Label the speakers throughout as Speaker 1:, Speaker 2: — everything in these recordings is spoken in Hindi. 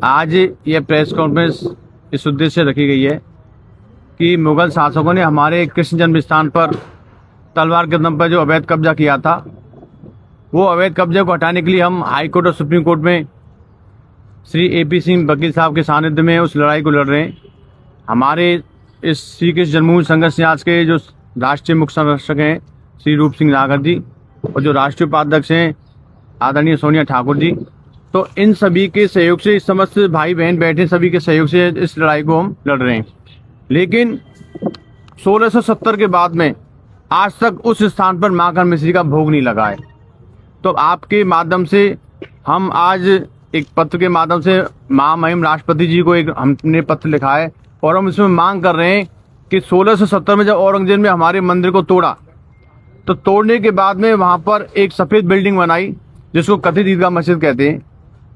Speaker 1: आज ये प्रेस कॉन्फ्रेंस इस उद्देश्य से रखी गई है कि मुगल शासकों ने हमारे कृष्ण जन्म स्थान पर तलवार के दम पर जो अवैध कब्जा किया था, वो अवैध कब्जे को हटाने के लिए हम हाई कोर्ट और सुप्रीम कोर्ट में श्री AP सिंह वकील साहब के सानिध्य में उस लड़ाई को लड़ रहे हैं। हमारे इस श्री कृष्ण जन्मभूमि संघर्ष न्यास के जो राष्ट्रीय मुख्य संरक्षक हैं श्री रूप सिंह नागर जी और जो राष्ट्रीय उपाध्यक्ष हैं आदरणीय सोनिया ठाकुर जी, तो इन सभी के सहयोग से, इस समस्त भाई बहन बैठे सभी के सहयोग से इस लड़ाई को हम लड़ रहे हैं। लेकिन 1670 के बाद में आज तक उस स्थान पर माखन मिश्री का भोग नहीं लगा है। तो आपके माध्यम से हम आज एक पत्र के माध्यम से महामहिम राष्ट्रपति जी को एक हमने पत्र लिखा है और हम इसमें मांग कर रहे हैं कि 1670 में जब औरंगजेब ने हमारे मंदिर को तोड़ा, तो तोड़ने के बाद में वहाँ पर एक सफ़ेद बिल्डिंग बनाई जिसको कथित ईदगाह मस्जिद कहते हैं।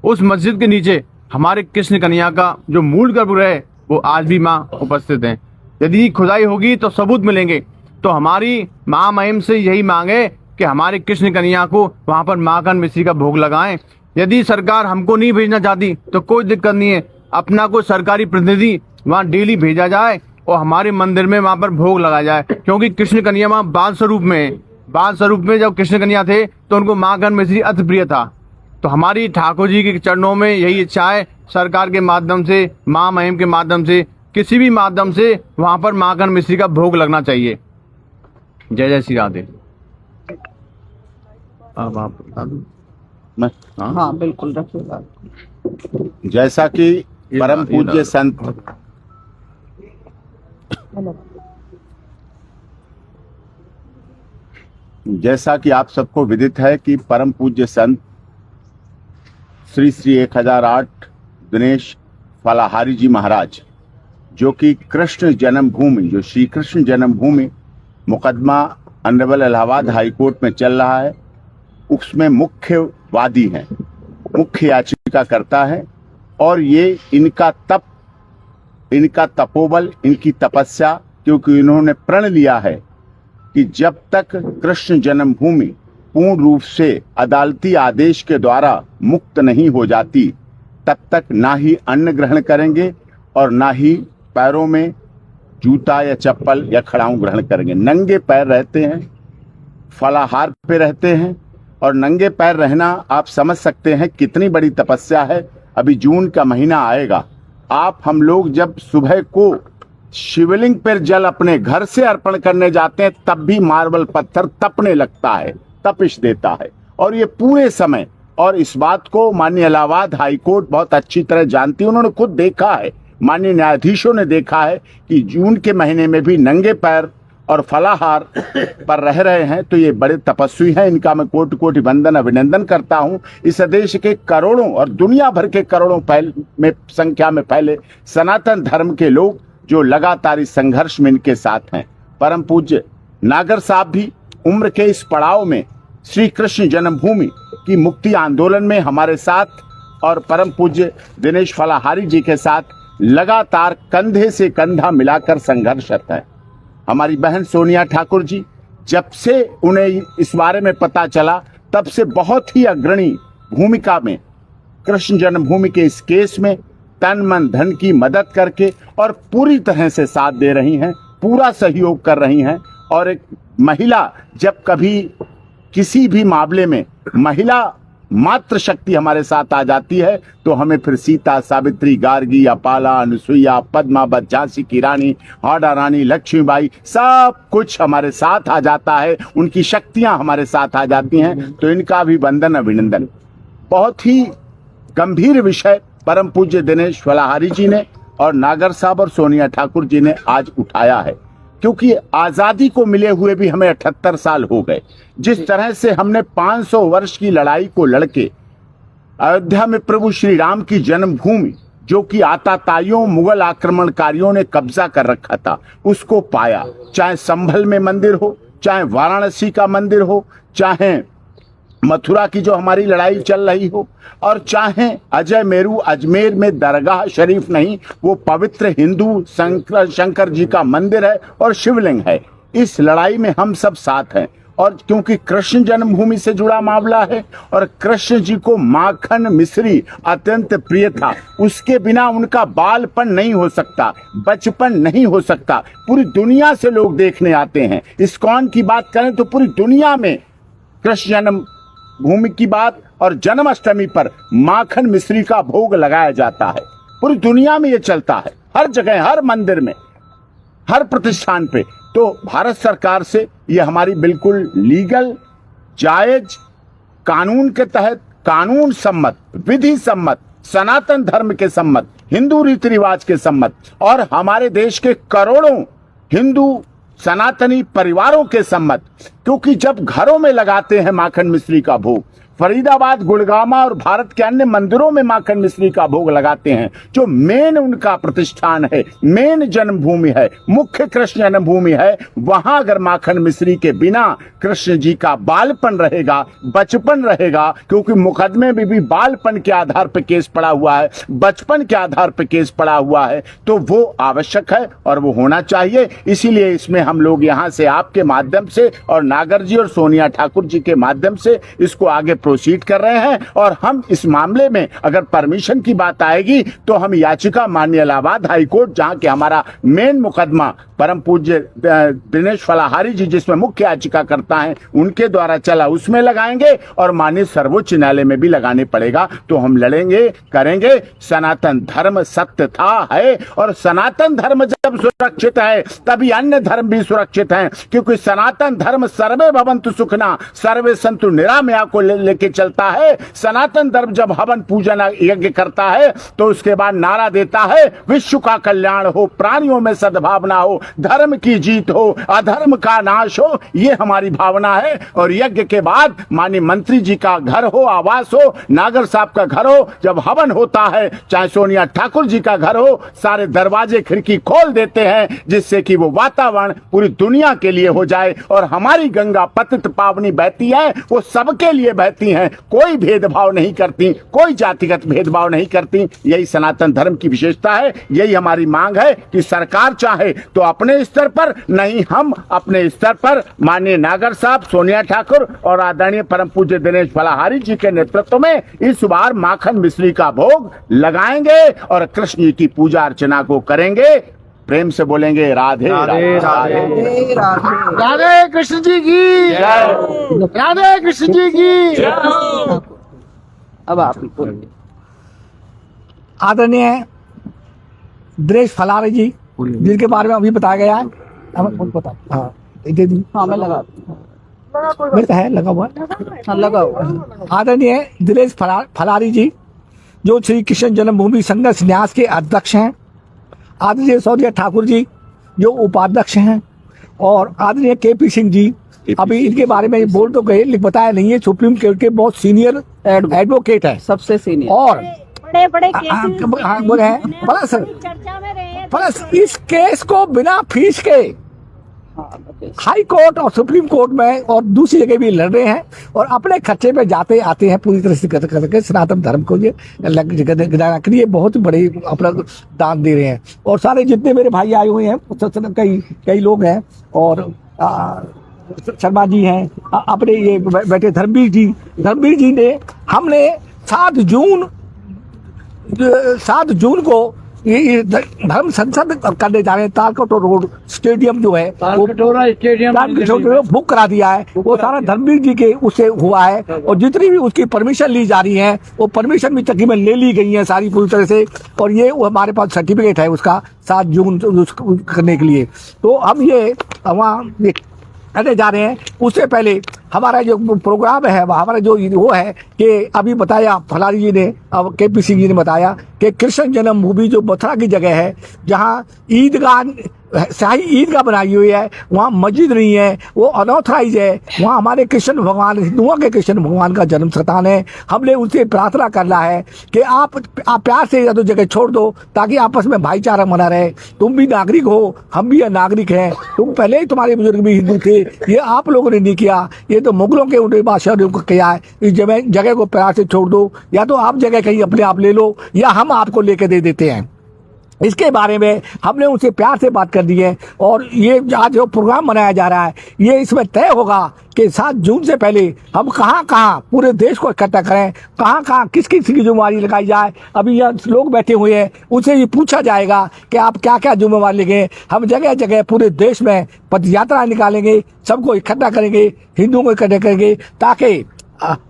Speaker 1: उस मस्जिद के नीचे हमारे कृष्ण कन्हैया का जो मूल गर्भगृह है वो आज भी माँ उपस्थित हैं। यदि खुदाई होगी तो सबूत मिलेंगे। तो हमारी महामहिम से यही मांग है कि हमारे कृष्ण कन्हैया को वहाँ पर माखन मिश्री का भोग लगाएं। यदि सरकार हमको नहीं भेजना चाहती तो कोई दिक्कत नहीं है, अपना कोई सरकारी प्रतिनिधि वहाँ डेली भेजा जाए और हमारे मंदिर में वहाँ पर भोग लगाया जाए, क्योंकि कृष्ण कन्हैया वहाँ बाल स्वरूप में है। बाल स्वरूप में जब कृष्ण कन्हैया थे तो उनको माखन मिश्री अति प्रिय था। तो हमारी ठाकुर जी के चरणों में यही इच्छा है, सरकार के माध्यम से, महामहिम के माध्यम से, किसी भी माध्यम से वहाँ पर माखन मिश्री का भोग लगना चाहिए। जय जय श्री राधे। अब आप बता दो।
Speaker 2: मैं
Speaker 3: हाँ बिल्कुल रखिएगा।
Speaker 2: जैसा कि परम पूज्य संत जैसा कि आप सबको विदित है कि परम पूज्य संत श्री श्री 1008 दिनेश फलाहारी जी महाराज, जो कि कृष्ण जन्मभूमि, जो श्री कृष्ण जन्मभूमि मुकदमा ऑनरेबल इलाहाबाद हाई कोर्ट में चल रहा है, उसमें मुख्य वादी हैं, मुख्य याचिका करता है। और ये इनका तपोबल, इनकी तपस्या, क्योंकि इन्होंने प्रण लिया है कि जब तक कृष्ण जन्मभूमि पूर्ण रूप से अदालती आदेश के द्वारा मुक्त नहीं हो जाती, तब तक ना ही अन्न ग्रहण करेंगे और ना ही पैरों में जूता या चप्पल या खड़ाऊं ग्रहण करेंगे। नंगे पैर रहते हैं, फलाहार पे रहते हैं, और नंगे पैर रहना आप समझ सकते हैं कितनी बड़ी तपस्या है। अभी जून का महीना आएगा, आप हम लोग जब सुबह को शिवलिंग पर जल अपने घर से अर्पण करने जाते हैं तब भी मार्बल पत्थर तपने लगता है, तपिश देता है। और ये पूरे समय, और इस बात को माननीय इलाहाबाद हाई कोर्ट बहुत अच्छी तरह जानती है, उन्होंने खुद देखा है, माननीय न्यायाधीशों ने देखा है कि जून के महीने में भी नंगे पैर और फलाहार पर रह रहे हैं। तो ये बड़े तपस्वी हैं, इनका मैं कोटि कोटि वंदन अभिनंदन करता हूं। इस देश के करोड़ों और दुनिया भर के करोड़ों संख्या में फैले सनातन धर्म के लोग जो लगातार इस संघर्ष में इनके साथ हैं। परम पूज्य नागर साहब भी उम्र के इस पड़ाव में श्री कृष्ण जन्मभूमि की मुक्ति आंदोलन में हमारे साथ, और परम पूज्य दिनेश फलाहारी जी के साथ लगातार कंधे से कंधा मिलाकर संघर्षरत है। हमारी बहन सोनिया ठाकुर जी, जब से उन्हें इस बारे में पता चला तब से बहुत ही अग्रणी भूमिका में कृष्ण जन्मभूमि के इस केस में तन मन धन की मदद करके और पूरी तरह से साथ दे रही हैं, पूरा सहयोग कर रही हैं। और एक महिला जब कभी किसी भी मामले में महिला मात्र शक्ति हमारे साथ आ जाती है तो हमें फिर सीता, सावित्री, गार्गी, अपाला, अनुसुईया, पद्मावत, झांसी की रानी, हाड़ा रानी, लक्ष्मीबाई, सब कुछ हमारे साथ आ जाता है, उनकी शक्तियां हमारे साथ आ जाती हैं। तो इनका भी वंदन अभिनंदन। बहुत ही गंभीर विषय परम पूज्य दिनेश फलाहारी जी ने और नागर साहब और सोनिया ठाकुर जी ने आज उठाया है, क्योंकि आजादी को मिले हुए भी हमें 78 साल हो गए। जिस तरह से हमने 500 वर्ष की लड़ाई को लड़के अयोध्या में प्रभु श्री राम की जन्मभूमि, जो कि आताताइयों मुगल आक्रमणकारियों ने कब्जा कर रखा था, उसको पाया। चाहे संभल में मंदिर हो, चाहे वाराणसी का मंदिर हो, चाहे मथुरा की जो हमारी लड़ाई चल रही हो, और चाहे अजय मेरू अजमेर में दरगाह शरीफ नहीं, वो पवित्र हिंदू शंकर जी का मंदिर है और शिवलिंग है। इस लड़ाई में हम सब साथ हैं और क्योंकि कृष्ण जन्मभूमि से जुड़ा मामला है और कृष्ण जी को माखन मिश्री अत्यंत प्रिय था, उसके बिना उनका बालपन नहीं हो सकता, बचपन नहीं हो सकता। पूरी दुनिया से लोग देखने आते हैं। इस्कॉन की बात करें तो पूरी दुनिया में कृष्ण जन्मभूमि की बात और जन्माष्टमी पर माखन मिश्री का भोग लगाया जाता है। पूरी दुनिया में ये चलता है, हर जगह, हर मंदिर में, हर प्रतिष्ठान पे। तो भारत सरकार से ये हमारी बिल्कुल लीगल, जायज, कानून के तहत, कानून सम्मत, विधि सम्मत, सनातन धर्म के सम्मत, हिंदू रीति रिवाज के सम्मत और हमारे देश के करोड़ों हिंदू सनातनी परिवारों के सम्मत। क्योंकि जब घरों में लगाते हैं माखन मिश्री का भोग, फरीदाबाद, गुड़गामा और भारत के अन्य मंदिरों में माखन मिश्री का भोग लगाते हैं, जो मेन उनका प्रतिष्ठान है, मेन जन्मभूमि है, मुख्य कृष्ण जन्मभूमि है, वहां अगर माखन मिश्री के बिना कृष्ण जी का बालपन रहेगा, बचपन रहेगा, क्योंकि मुकदमे में भी बालपन के आधार पर केस पड़ा हुआ है, बचपन के आधार पर केस पड़ा हुआ है, तो वो आवश्यक है और वो होना चाहिए। इसीलिए इसमें हम लोग यहाँ से आपके माध्यम से और नागर जी और सोनिया ठाकुर जी के माध्यम से इसको आगे प्रोसीड कर रहे हैं। और हम इस मामले में अगर परमिशन की बात आएगी तो हम याचिका माननीय इलाहाबाद हाईकोर्ट, जहां के हमारा मेन मुकदमा परम पूज्य दिनेश फलाहारी जी जिसमें मुख्य याचिका करता है, उनके द्वारा चला, उसमें लगाएंगे और माननीय सर्वोच्च न्यायालय में भी लगाने पड़ेगा। तो हम लड़ेंगे, करेंगे। सनातन धर्म सत्य था, है, और सनातन धर्म जब सुरक्षित है तभी अन्य धर्म भी सुरक्षित हैं। क्योंकि सनातन धर्म सर्वे भवन्तु सुखिनः सर्वे सन्तु निरामया को लेके चलता है। सनातन धर्म जब हवन पूजन यज्ञ करता है तो उसके बाद नारा देता है, विश्व का कल्याण हो, प्राणियों में सद्भावना हो, धर्म की जीत हो, अधर्म का नाश हो। ये हमारी भावना है। और यज्ञ के बाद माननीय मंत्री जी का घर हो, आवास हो, नागर साहब का घर हो, जब हवन होता है, चाहे सोनिया ठाकुर जी का घर हो, सारे दरवाजे खिड़की खोल देते हैं जिससे कि वो वातावरण पूरी दुनिया के लिए हो जाए। और हमारी गंगा पतित पावनी बहती है, वो सबके लिए बहती हैं, कोई भेदभाव नहीं करती, कोई जातिगत भेदभाव नहीं करती। यही सनातन धर्म की विशेषता है। यही हमारी मांग है कि सरकार चाहे तो अपने स्तर पर, नहीं हम अपने स्तर पर माननीय नागर साहब, सोनिया ठाकुर और आदरणीय परम पूज्य दिनेश फलाहारी जी के नेतृत्व में इस बार माखन मिश्री का भोग लगाएंगे और कृष्ण जी की पूजा अर्चना को करेंगे। प्रेम से बोलेंगे राधे राधे राधे
Speaker 4: राधे कृष्ण जी की जय, राधे कृष्ण जी की जय।
Speaker 3: अब आप ही बोलिए।
Speaker 4: आदरणीय दिनेश फलाहारी जी जिनके बारे में अभी बताया गया है, हमें पता, हाँ दे दी,
Speaker 3: हाँ मैं लगा
Speaker 4: मेरे तो है लगा हुआ,
Speaker 3: हाँ लगा हुआ।
Speaker 4: आदरणीय दिनेश फलाहारी जी जो श्री कृष्ण जन्मभूमि संघर्ष न्यास के अध्यक्ष हैं, आदरणीय सोनिया ठाकुर जी जो उपाध्यक्ष हैं, और आदरणीय केपी सिंह जी, अभी इनके बारे में बोल तो गए लेकिन बताया नहीं है, सुप्रीम कोर्ट के बहुत सीनियर एडवोकेट है,
Speaker 3: सबसे सीनियर,
Speaker 4: और
Speaker 5: बड़े बड़े
Speaker 4: बोले हैं प्लस इस केस को बिना फीस के हाई कोर्ट और सुप्रीम कोर्ट में और दूसरी जगह भी लड़ रहे हैं और अपने खर्चे पे जाते आते हैं, पूरी तरह से करके सनातन धर्म को ये गिराने के लिए बहुत बड़े अपना दान दे रहे हैं। और सारे जितने मेरे भाई आए हुए हैं, कई लोग हैं, और शर्मा जी हैं, अपने ये बैठे धर्मवीर जी ने, हमने 7 जून को ये धर्म संसद करने जा रहे हैं। तालकटोरा रोड स्टेडियम जो है
Speaker 6: तालकटोरा स्टेडियम
Speaker 4: बुक करा दिया है, वो सारा धर्मवीर जी के उससे हुआ है। और जितनी भी उसकी परमिशन ली जा रही है वो परमिशन भी तकरीबन ले ली गई है सारी पूरी तरह से, और ये हमारे पास सर्टिफिकेट है उसका 7 जून करने के लिए। तो हम ये वहाँ करने जा रहे हैं। उससे पहले हमारा जो प्रोग्राम है, हमारा जो वो है कि अभी बताया फलारी जी ने, अब केपी सिंह जी ने बताया कि कृष्ण जन्मभूमि जो मथुरा की जगह है, जहाँ ईदगाह, शाही ईदगाह बनाई हुई है, वहाँ मस्जिद नहीं है, वो अनऑथराइज है, वहाँ हमारे कृष्ण भगवान, हिंदुओं के कृष्ण भगवान का जन्म स्थान है। हमने उनसे प्रार्थना करना है कि आप प्यार से या तो जगह छोड़ दो ताकि आपस में भाईचारा बना रहे। तुम भी नागरिक हो, हम भी नागरिक हैं, तुम पहले ही, तुम्हारे बुजुर्ग भी हिंदू थे, ये आप लोगों ने नहीं किया, ये तो मुगलों के उनके बादशाहों को किया है। इस जगह को प्यार से छोड़ दो, या तो आप जगह कहीं अपने आप ले लो या हम आपको लेके दे देते हैं। इसके बारे में हमने उनसे प्यार से बात कर दी है। और ये आज जो प्रोग्राम मनाया जा रहा है, ये इसमें तय होगा कि 7 जून से पहले हम कहाँ कहाँ पूरे देश को इकट्ठा करें, कहाँ कहाँ किस किस की जिम्मेवारी लगाई जाए। अभी यहाँ लोग बैठे हुए हैं, उनसे ये पूछा जाएगा कि आप क्या क्या जिम्मेवारी लेंगे। हम जगह जगह पूरे देश में पद यात्रा निकालेंगे, सबको इकट्ठा करेंगे, हिंदुओं को इकट्ठा करेंगे, ताकि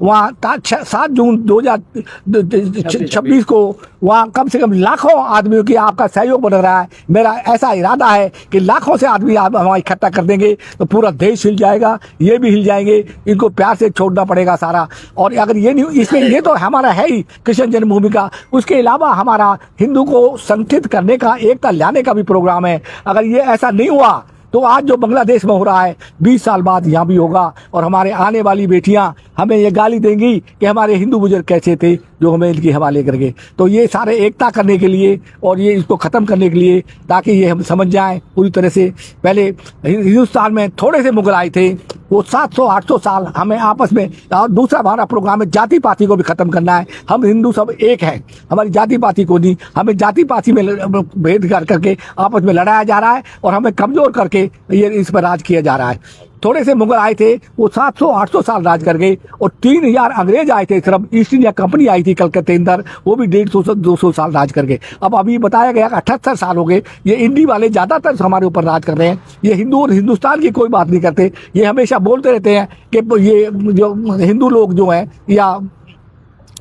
Speaker 4: वहाँ 7 जून 2026 को वहाँ कम से कम लाखों आदमियों की आपका सहयोग बन रहा है। मेरा ऐसा इरादा है कि लाखों से आदमी आप वहाँ इकट्ठा कर देंगे तो पूरा देश हिल जाएगा, ये भी हिल जाएंगे। इनको प्यार से छोड़ना पड़ेगा सारा। और अगर ये नहीं, इसमें ये तो हमारा है ही कृष्ण जन्मभूमि का, उसके अलावा हमारा हिंदू को संगठित करने का, एकता लाने का भी प्रोग्राम है। अगर ये ऐसा नहीं हुआ तो आज जो बांग्लादेश में हो रहा है 20 साल बाद यहाँ भी होगा। और हमारे आने वाली बेटियां हमें ये गाली देंगी कि हमारे हिंदू बुजुर्ग कैसे थे जो हमें इनके हवाले करके। तो ये सारे एकता करने के लिए और ये इसको ख़त्म करने के लिए, ताकि ये हम समझ जाएं पूरी तरह से। पहले हिंदुस्तान में थोड़े से मुगल आए थे, वो 700-800 साल हमें आपस में। और दूसरा हमारा प्रोग्राम है जाति पाति को भी ख़त्म करना है। हम हिंदू सब एक हैं, हमारी जाति पाति को नहीं, हमें जाति पाति में भेद करके आपस में लड़ाया जा रहा है और हमें कमज़ोर करके ये इस पर राज किया जा रहा है। थोड़े से मुगल आए थे, वो 700-800 साल राज कर गए। और 3000 अंग्रेज आए थे, सिर्फ ईस्ट इंडिया कंपनी आई थी कलकत्ते के अंदर, वो भी 150-200 साल राज कर गए। अब अभी बताया गया कि 78 साल हो गए। ये इंडी वाले ज़्यादातर हमारे ऊपर राज कर रहे हैं। ये हिंदू और हिंदुस्तान की कोई बात नहीं करते। ये हमेशा बोलते रहते हैं कि ये जो हिंदू लोग जो हैं या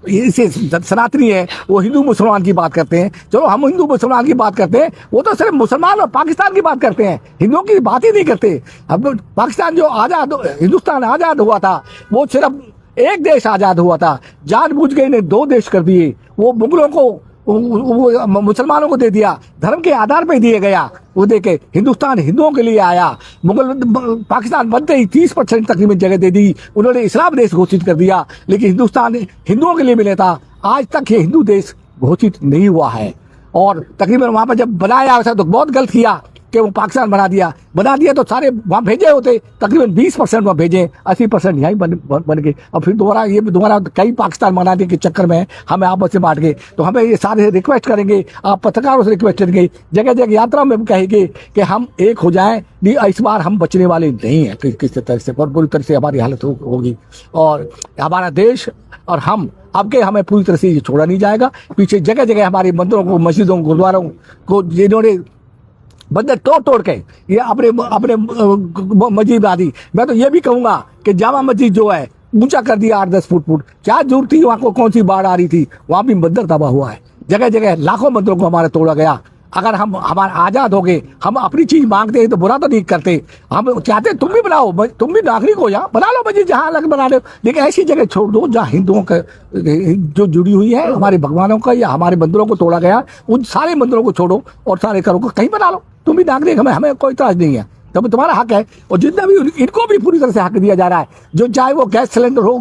Speaker 4: इसे सनातनी है, वो हिंदू मुसलमान की बात करते हैं। चलो हम हिंदू मुसलमान की बात करते हैं, वो तो सिर्फ मुसलमान और पाकिस्तान की बात करते हैं, हिंदुओं की बात ही नहीं करते। अब पाकिस्तान जो आज़ाद, हिंदुस्तान आज़ाद हुआ था, वो सिर्फ एक देश आज़ाद हुआ था। जानबूझ के इन्हें 2 देश कर दिए। वो मुगलों को, वो मुसलमानों को दे दिया, धर्म के आधार पर दिए गया। वो देखे हिंदुस्तान हिंदुओं के लिए आया। मुगल पाकिस्तान बनते ही 30% तकरीबन जगह दे दी, उन्होंने इस्लाम देश घोषित कर दिया। लेकिन हिंदुस्तान हिंदुओं के लिए मिले था, आज तक ये हिंदू देश घोषित नहीं हुआ है। और तकरीबन वहाँ पर जब बनाया था तो बहुत गलत किया कि वो पाकिस्तान बना दिया तो सारे वहाँ भेजे होते, तकरीबन 20% वहाँ भेजे, 80% यहीं बन गए। और फिर दोबारा कई पाकिस्तान बनाने के चक्कर में हमें आपस में बांट गए। तो हमें ये सारे रिक्वेस्ट करेंगे, आप पत्रकारों से रिक्वेस्ट करेंगे, जगह जगह यात्रा में कहेंगे कि हम एक हो जाएं। इस बार हम बचने वाले नहीं हैं किसी तरह से, बहुत बुरी तरह से हमारी हालत होगी। और हमारा देश और हम आपके हमें पूरी तरह से ये छोड़ा नहीं जाएगा। पीछे जगह जगह हमारे मंदिरों को, मस्जिदों, गुरुद्वारों को जिन्होंने बंदर तोड़ के ये अपने मस्जिद बना दी। मैं तो ये भी कहूँगा कि जामा मस्जिद जो है ऊंचा कर दिया 8-10 फुट। क्या जरूरत थी? वहाँ को कौन सी बाढ़ आ रही थी? वहाँ भी मंदिर तबाह हुआ है। जगह जगह लाखों मंदिरों को हमारा तोड़ा गया। अगर हम हमारे आज़ाद हो गए, हम अपनी चीज़ मांगते हैं तो बुरा तो नहीं करते। हम चाहते तुम भी बनाओ, तुम भी नागरिक हो, यहाँ बना लो मस्जिद जहाँ अलग बना लो, लेकिन ऐसी जगह छोड़ दो जहाँ हिंदुओं का जो जुड़ी हुई है, हमारे भगवानों का या हमारे मंदिरों को तोड़ा गया, उन सारे मंदिरों को छोड़ो और सारे करो को कहीं बना लो। तुम भी नागरिक, हमें कोई इतराज नहीं है, तब तुम्हारा हक है। और जितना भी इनको भी पूरी तरह से हक दिया जा रहा है, जो चाहे वो गैस सिलेंडर हो,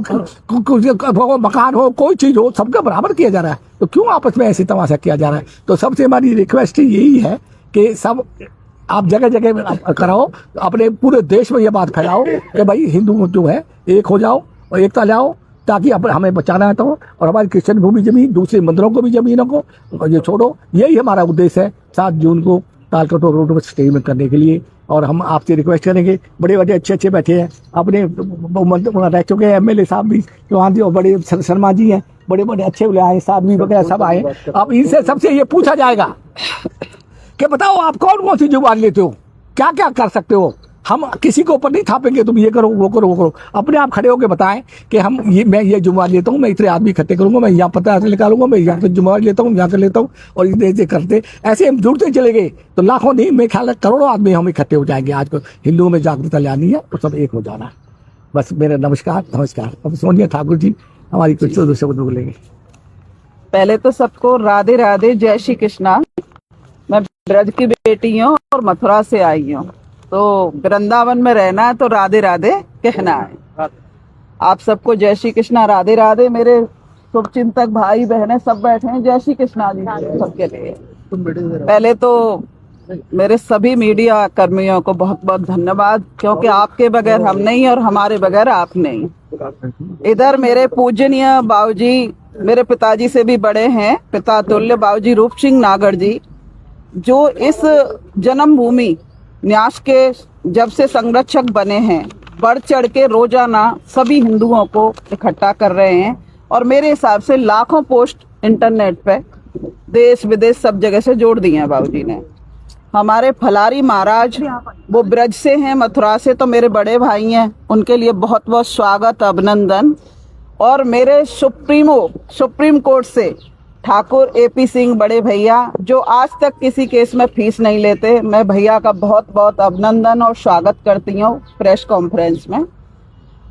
Speaker 4: मकान हो, कोई चीज़ हो, सबका बराबर किया जा रहा है। तो क्यों आपस में ऐसे तमाशा किया जा रहा है? तो सबसे हमारी रिक्वेस्ट यही है कि सब आप जगह जगह कराओ, अपने पूरे देश में ये बात फैलाओ कि भाई हिंदू जो है एक हो जाओ और एकता लाओ, ताकि हमें बचाना है। तो और हमारी कृष्ण भूमि जमीन, दूसरे मंदिरों को भी, जमीनों को ये छोड़ो। यही हमारा उद्देश्य है 7 जून को तालकटोरा रोड पर स्टेटमेंट करने के लिए। और हम आपसे रिक्वेस्ट करेंगे, बड़े बड़े अच्छे बैठे हैं, अपने रह चुके हैं MLA साहब भी जो आए, और बड़े शर्मा जी हैं, बड़े बड़े अच्छे आए, साधवी वगैरह सब आए। अब इनसे सबसे ये पूछा जाएगा कि बताओ आप कौन सी जुबान लेते हो, क्या क्या कर सकते हो। हम किसी को ऊपर नहीं थापेंगे तुम ये करो वो करो। अपने आप खड़े होकर बताएं कि मैं ये जुम्मेवारी लेता हूँ, मैं इतने आदमी इकट्ठे करूंगा, मैं यहाँ पता निकालूंगा, मैं यहाँ से जुम्मेवारी लेता हूँ, यहाँ कर लेता हूँ। और इसे करते ऐसे हम जुड़ते चले गए तो लाखों नहीं, मैं ख्याल करोड़ों आदमी हम इकट्ठे हो जाएंगे। आज को हिंदुओं में जागरूकता लानी है और सब एक हो जाना है। बस मेरा नमस्कार। अब सोनिया ठाकुर जी हमारी कुछ शब्द बोलेंगे।
Speaker 3: पहले तो सबको राधे राधे, जय श्री कृष्णा। मैं ब्रज की बेटी हूँ और मथुरा से आई हूँ, तो वृंदावन में रहना है तो राधे राधे कहना है। आप सबको जय श्री कृष्णा, राधे राधे। मेरे शुभचिंतक भाई बहनें सब बैठे हैं, जय श्री कृष्णा जी सबके लिए। पहले तो मेरे सभी मीडिया कर्मियों को बहुत बहुत धन्यवाद, क्योंकि आपके बगैर हम नहीं और हमारे बगैर आप नहीं। इधर मेरे पूजनीय बाबूजी, मेरे पिताजी से भी बड़े हैं, पिता तुल्य बाबूजी रूप सिंह नागर जी, जो इस जन्मभूमि न्यास के जब से संरक्षक बने हैं, बढ़ चढ़ के रोजाना सभी हिंदुओं को इकट्ठा कर रहे हैं और मेरे हिसाब से लाखों पोस्ट इंटरनेट पे देश विदेश सब जगह से जोड़ दिए हैं बाबूजी ने। हमारे फलारी महाराज वो ब्रज से हैं, मथुरा से, तो मेरे बड़े भाई हैं, उनके लिए बहुत बहुत स्वागत अभिनंदन। और मेरे सुप्रीम कोर्ट से ठाकुर AP सिंह बड़े भैया, जो आज तक किसी केस में फीस नहीं लेते, मैं भैया का बहुत बहुत अभिनंदन और स्वागत करती हूँ प्रेस कॉन्फ्रेंस में।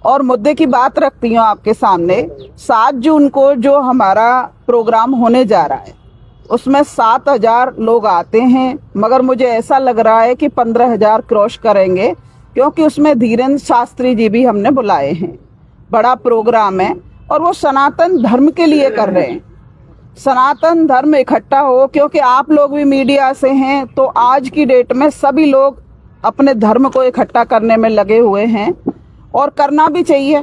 Speaker 3: और मुद्दे की बात रखती हूँ आपके सामने। 7 जून को जो हमारा प्रोग्राम होने जा रहा है उसमें 7,000 लोग आते हैं, मगर मुझे ऐसा लग रहा है कि 15,000 क्रॉस करेंगे, क्योंकि उसमें धीरेन्द्र शास्त्री जी भी हमने बुलाए हैं। बड़ा प्रोग्राम है और वो सनातन धर्म के लिए कर रहे हैं। सनातन धर्म इकट्ठा हो, क्योंकि आप लोग भी मीडिया से हैं, तो आज की डेट में सभी लोग अपने धर्म को इकट्ठा करने में लगे हुए हैं और करना भी चाहिए।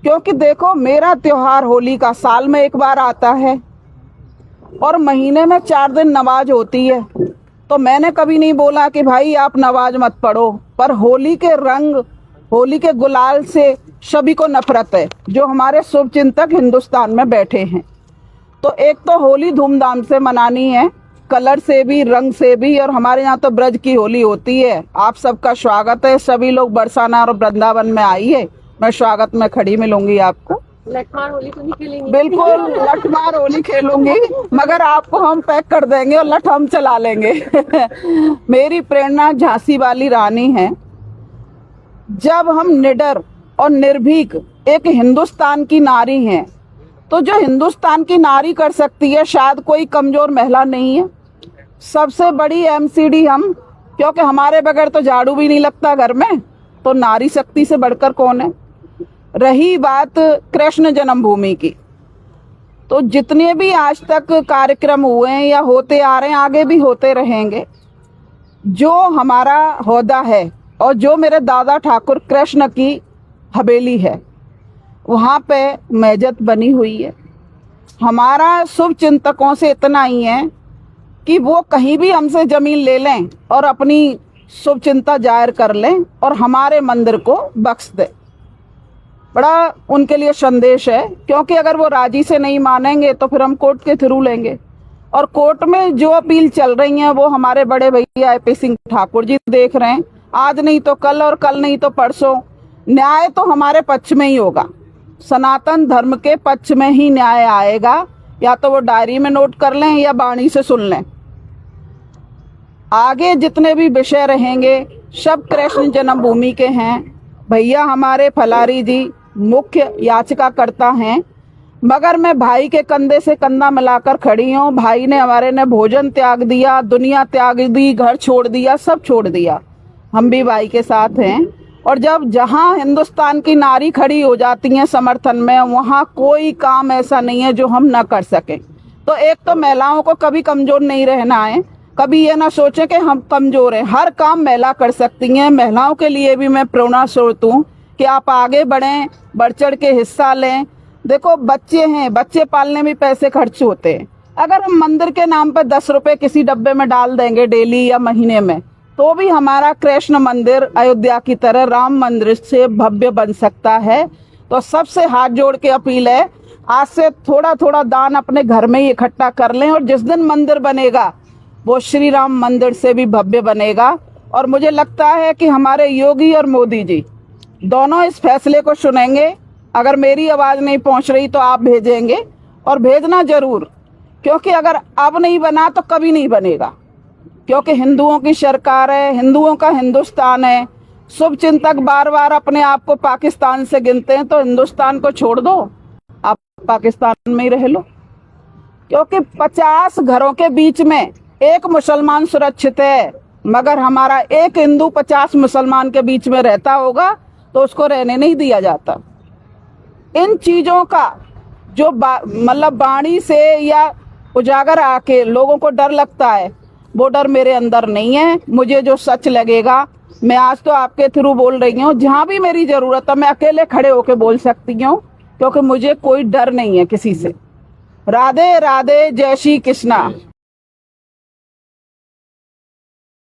Speaker 3: क्योंकि देखो, मेरा त्योहार होली का साल में एक बार आता है और महीने में 4 दिन नमाज होती है, तो मैंने कभी नहीं बोला कि भाई आप नमाज मत पढ़ो, पर होली के रंग, होली के गुलाल से सभी को नफरत है, जो हमारे शुभचिंतक हिंदुस्तान में बैठे हैं। तो एक तो होली धूमधाम से मनानी है, कलर से भी, रंग से भी, और हमारे यहाँ तो ब्रज की होली होती है। आप सबका स्वागत है, सभी लोग बरसाना और वृंदावन में आइए, मैं स्वागत में खड़ी मिलूंगी आपको।
Speaker 5: लठमार होली तो नहीं खेलेंगे?
Speaker 3: बिल्कुल लठमार होली खेलूंगी, मगर आपको हम पैक कर देंगे और लठ हम चला लेंगे। मेरी प्रेरणा झांसी वाली रानी है। जब हम निडर और निर्भीक एक हिंदुस्तान की नारी हैं, तो जो हिंदुस्तान की नारी कर सकती है, शायद कोई कमजोर महिला नहीं है। सबसे बड़ी MCD हम, क्योंकि हमारे बगैर तो झाड़ू भी नहीं लगता घर में, तो नारी शक्ति से बढ़कर कौन है। रही बात कृष्ण जन्मभूमि की, तो जितने भी आज तक कार्यक्रम हुए हैं या होते आ रहे हैं, आगे भी होते रहेंगे। जो हमारा होदा है और जो मेरे दादा ठाकुर कृष्ण की हवेली है, वहाँ पे मैजत बनी हुई है। हमारा शुभ चिंतकों से इतना ही है कि वो कहीं भी हमसे जमीन ले लें और अपनी शुभ चिंता जाहिर कर लें और हमारे मंदिर को बख्श दें। बड़ा उनके लिए संदेश है, क्योंकि अगर वो राजी से नहीं मानेंगे तो फिर हम कोर्ट के थ्रू लेंगे। और कोर्ट में जो अपील चल रही हैं वो हमारे बड़े भैया AP सिंह ठाकुर जी देख रहे हैं। आज नहीं तो कल और कल नहीं तो परसों न्याय तो हमारे पक्ष में ही होगा, सनातन धर्म के पक्ष में ही न्याय आएगा। या तो वो डायरी में नोट कर लें या वाणी से सुन लें। आगे जितने भी विषय रहेंगे सब कृष्ण जन्मभूमि के हैं। भैया हमारे फलारी जी मुख्य याचिकाकर्ता हैं, मगर मैं भाई के कंधे से कंधा मिलाकर खड़ी हूँ। भाई ने हमारे ने भोजन त्याग दिया, दुनिया त्याग दी, घर छोड़ दिया, सब छोड़ दिया। हम भी भाई के साथ हैं। और जब जहाँ हिंदुस्तान की नारी खड़ी हो जाती हैं समर्थन में, वहाँ कोई काम ऐसा नहीं है जो हम ना कर सकें। तो एक तो महिलाओं को कभी कमजोर नहीं रहना है, कभी ये ना सोचे कि हम कमजोर हैं। हर काम महिला कर सकती हैं। महिलाओं के लिए भी मैं प्रेरणा स्रोत हूँ कि आप आगे बढ़ें, बढ़ चढ़ के हिस्सा लें। देखो बच्चे हैं, बच्चे पालने में पैसे खर्च होते हैं। अगर हम मंदिर के नाम पर 10 रुपए किसी डब्बे में डाल देंगे डेली या महीने में, तो भी हमारा कृष्ण मंदिर अयोध्या की तरह राम मंदिर से भव्य बन सकता है। तो सबसे हाथ जोड़ के अपील है, आज से थोड़ा थोड़ा दान अपने घर में ही इकट्ठा कर लें, और जिस दिन मंदिर बनेगा वो श्री राम मंदिर से भी भव्य बनेगा। और मुझे लगता है कि हमारे योगी और मोदी जी दोनों इस फैसले को सुनेंगे। अगर मेरी आवाज़ नहीं पहुंच रही तो आप भेजेंगे, और भेजना जरूर, क्योंकि अगर अब नहीं बना तो कभी नहीं बनेगा। क्योंकि हिंदुओं की सरकार है, हिंदुओं का हिंदुस्तान है। शुभ चिंतक बार बार अपने आप को पाकिस्तान से गिनते हैं, तो हिंदुस्तान को छोड़ दो, आप पाकिस्तान में ही रह लो। क्योंकि 50 घरों के बीच में एक मुसलमान सुरक्षित है, मगर हमारा एक हिंदू 50 मुसलमान के बीच में रहता होगा तो उसको रहने नहीं दिया जाता। इन चीजों का जो मतलब वाणी से या उजागर आके लोगों को डर लगता है, वो डर मेरे अंदर नहीं है। मुझे जो सच लगेगा, मैं आज तो आपके थ्रू बोल रही हूँ, जहाँ भी मेरी जरूरत है मैं अकेले खड़े होके बोल सकती हूँ, क्योंकि मुझे कोई डर नहीं है किसी से। राधे राधे, जय श्री कृष्णा।